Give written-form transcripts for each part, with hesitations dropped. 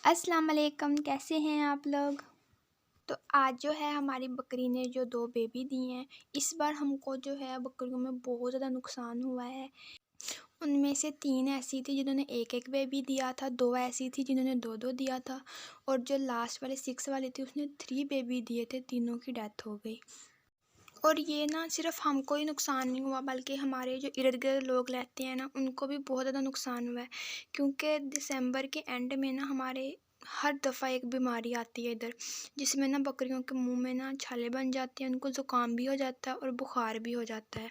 अस्सलाम वालेकुम, कैसे हैं आप लोग? तो आज जो है हमारी बकरी ने जो 2 बेबी दिए हैं, इस बार हमको जो है बकरियों में बहुत ज़्यादा नुकसान हुआ है। उनमें से 3 ऐसी थी जिन्होंने 1-1 बेबी दिया था, 2 ऐसी थी जिन्होंने 2-2 दिया था और जो लास्ट वाले 6 वाली थी उसने 3 बेबी दिए थे, तीनों की डेथ हो गई। और ये ना सिर्फ़ हमको ही नुकसान नहीं हुआ बल्कि हमारे जो इर्द-गिर्द लोग रहते हैं ना, उनको भी बहुत ज़्यादा नुकसान हुआ है। क्योंकि दिसंबर के एंड में ना हमारे हर दफ़ा एक बीमारी आती है इधर, जिसमें ना बकरियों के मुँह में ना छाले बन जाती हैं, उनको ज़ुकाम भी हो जाता है और बुखार भी हो जाता है।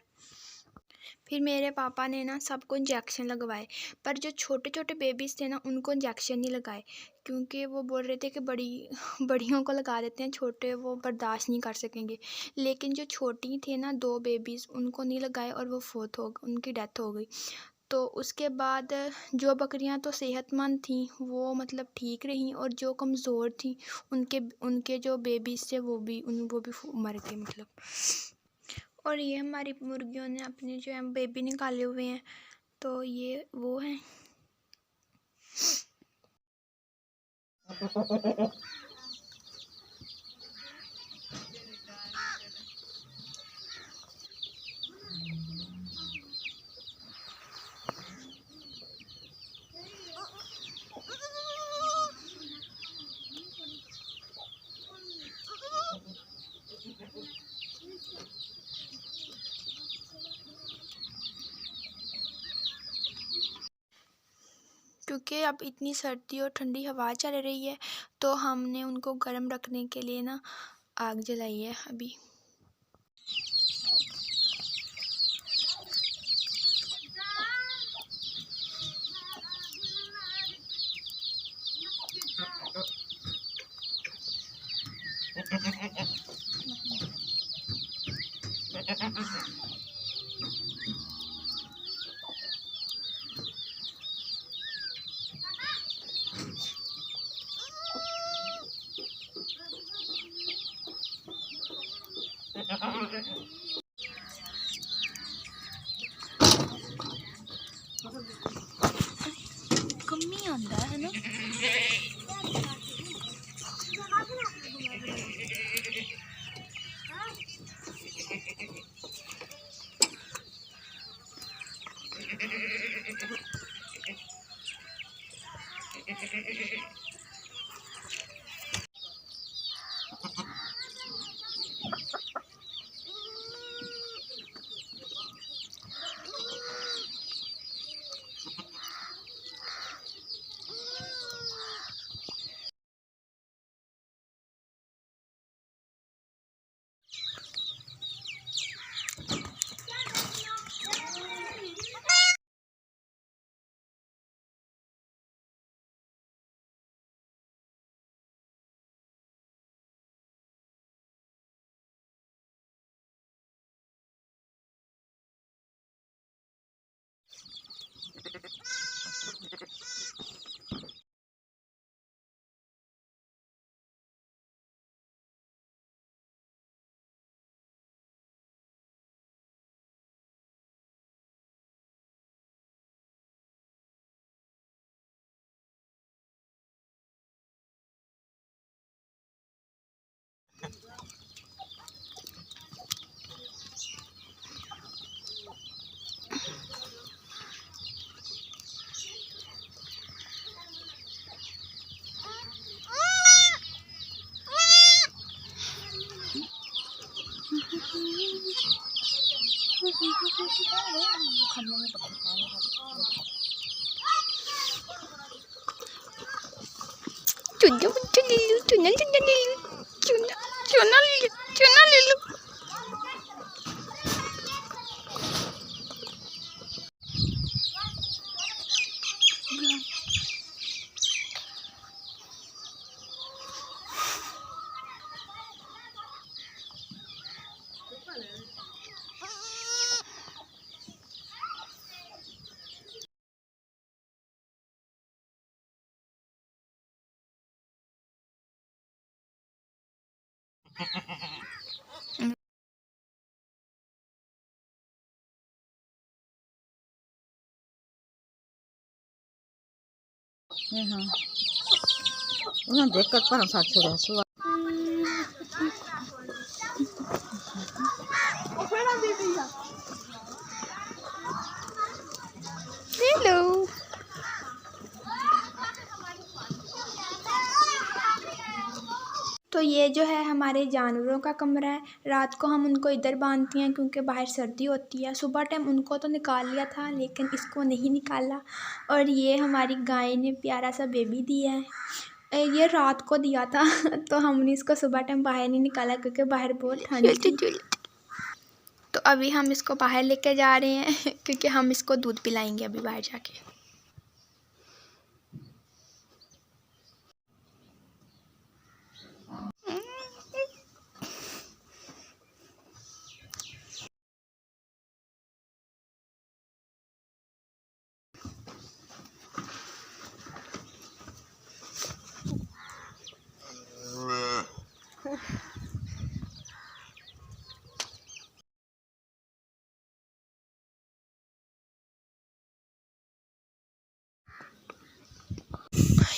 फिर मेरे पापा ने ना सबको इंजेक्शन लगवाए, पर जो छोटे-छोटे बेबीज़ थे ना उनको इंजेक्शन नहीं लगाए, क्योंकि वो बोल रहे थे कि बड़ियों को लगा देते हैं, छोटे वो बर्दाश्त नहीं कर सकेंगे। लेकिन जो छोटी थी ना 2 बेबीज़ उनको नहीं लगाए और वो उनकी डेथ हो गई। तो उसके बाद जो बकरियां तो सेहतमंद थीं वो मतलब ठीक रहीं और जो कमज़ोर थीं उनके उनके जो बेबीज़ थे वो भी मर गए मतलब। और ये हमारी मुर्गियों ने अपने जो है बेबी निकाले हुए हैं, तो ये वो हैं। क्योंकि अब इतनी सर्दी और ठंडी हवा चल रही है तो हमने उनको गर्म रखने के लिए ना आग जलाई है अभी। कमी आंदा है ना। चुन्ना मुन्ना लिल्लू, चुन्ना चुन्ना लिल्लू, चुन्ना चुन्ना लिल्लू। हाँ उन्हें देखकर पर साथ छोड़ा सुबह। हेलो। तो ये जो है हमारे जानवरों का कमरा है। रात को हम उनको इधर बांधती हैं क्योंकि बाहर सर्दी होती है। सुबह टाइम उनको तो निकाल लिया था लेकिन इसको नहीं निकाला। और ये हमारी गाय ने प्यारा सा बेबी दिया है। ये रात को दिया था तो हमने इसको सुबह टाइम बाहर नहीं निकाला क्योंकि बाहर बहुत ठंड थी। तो अभी हम इसको बाहर लेके जा रहे हैं क्योंकि हम इसको दूध पिलाएंगे अभी बाहर जाके।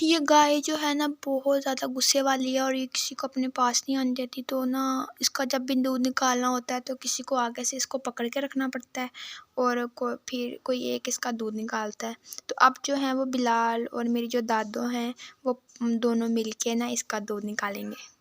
ये गाय जो है ना बहुत ज़्यादा गुस्से वाली है और ये किसी को अपने पास नहीं आने देती। तो ना इसका जब भी दूध निकालना होता है तो किसी को आगे से इसको पकड़ के रखना पड़ता है और फिर कोई एक इसका दूध निकालता है। तो अब जो है वो बिलाल और मेरी जो दादो हैं वो दोनों मिलके ना इसका दूध निकालेंगे।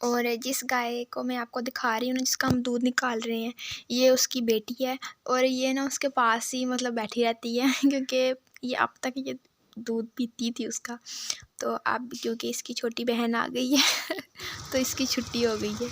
और जिस गाय को मैं आपको दिखा रही हूँ ना जिसका हम दूध निकाल रहे हैं ये उसकी बेटी है। और ये ना उसके पास ही मतलब बैठी रहती है क्योंकि ये अब तक ये दूध पीती थी उसका। तो अब क्योंकि इसकी छोटी बहन आ गई है तो इसकी छुट्टी हो गई है।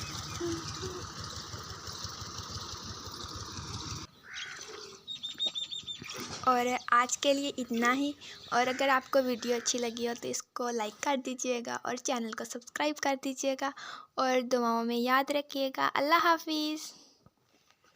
और आज के लिए इतना ही। और अगर आपको वीडियो अच्छी लगी हो तो इसको लाइक कर दीजिएगा और चैनल को सब्सक्राइब कर दीजिएगा और दुआओं में याद रखिएगा। अल्लाह हाफिज़।